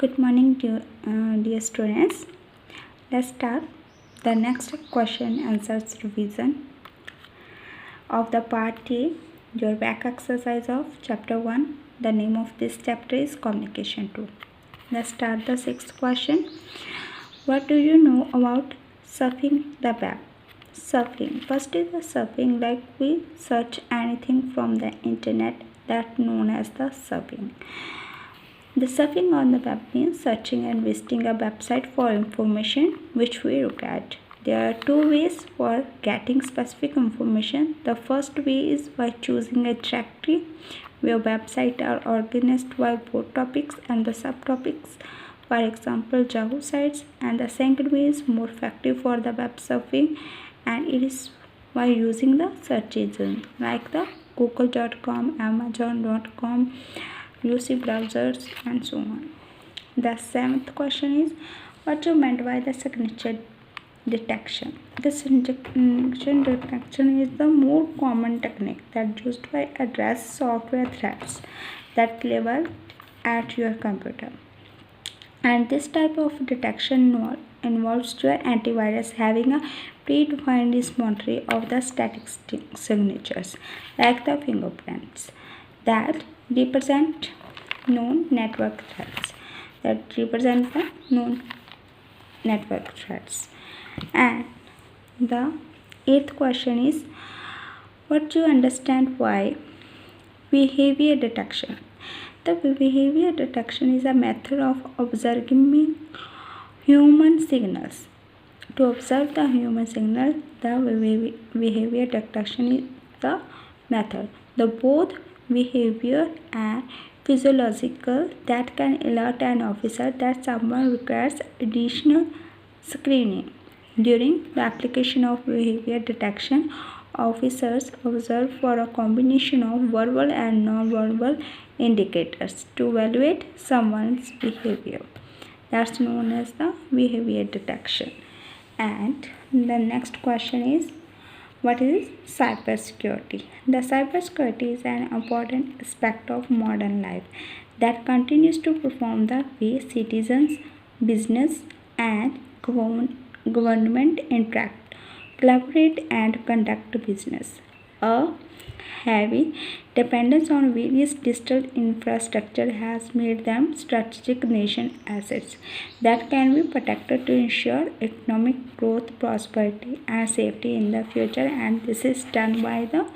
Good morning, dear students. Let's start the next question answers revision of the part A, your back exercise of chapter 1. The name of this chapter is Communication 2. Let's start the sixth question. What do you know about surfing the web? Surfing. First is the surfing, like we search anything from the internet, that known as the surfing. The surfing on the web means searching and visiting a website for information which we look at. There are two ways for getting specific information. The first way is by choosing a directory where websites are organized by both topics and the subtopics, for example Yahoo sites, and the second way is more effective for the web surfing, and it is by using the search engine like the google.com, amazon.com, UC browsers, and so on. The seventh question is what you meant by the signature detection. The signature detection is the more common technique that used by address software threats that level at your computer. And this type of detection involves your antivirus having a predefined symmetry of the static signatures like the fingerprints that represent known network threats. And the eighth question is what do you understand by behavior detection? The behavior detection is a method of observing human signals. To observe the human signal, the behavior detection is the method. The both behavior and physiological that can alert an officer that someone requires additional screening. During the application of behavior detection, officers observe for a combination of verbal and non-verbal indicators to evaluate someone's behavior. That's known as the behavior detection. And the next question is what is cybersecurity? The cybersecurity is an important aspect of modern life that continues to perform the way citizens, business, and government interact, collaborate, and conduct business. A heavy dependence on various digital infrastructure has made them strategic nation assets that can be protected to ensure economic growth, prosperity, and safety in the future, and this is done by the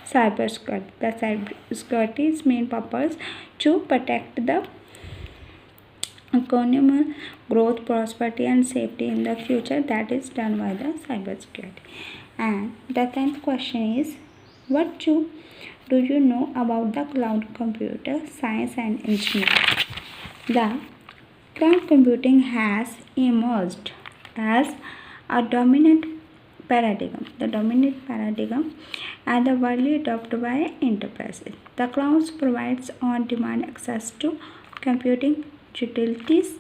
cybersecurity. The cybersecurity's main purpose to protect the economic growth, prosperity, and safety in the future, that is done by the cybersecurity. And the 10th question is what do you know about the cloud computer science and engineering? The cloud computing has emerged as a dominant paradigm and the widely adopted by enterprises. The cloud provides on-demand access to computing utilities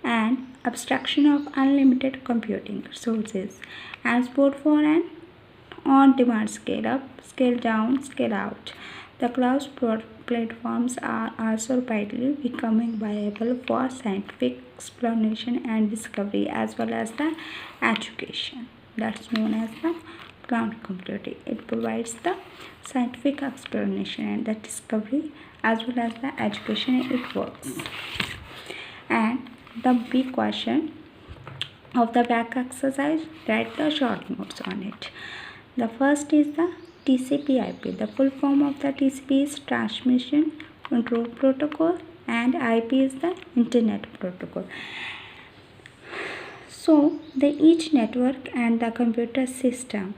and abstraction of unlimited computing resources and support for an on-demand scale up, scale down, scale out. The cloud platforms are also rapidly becoming viable for scientific exploration and discovery as well as the education. That's known as the cloud computing. It provides the scientific exploration and the discovery as well as the education. It works. And the big question of the back exercise, write the short notes on it. The first is the TCP/IP. The full form of the TCP is Transmission Control Protocol and IP is the Internet Protocol. So, each network and the computer system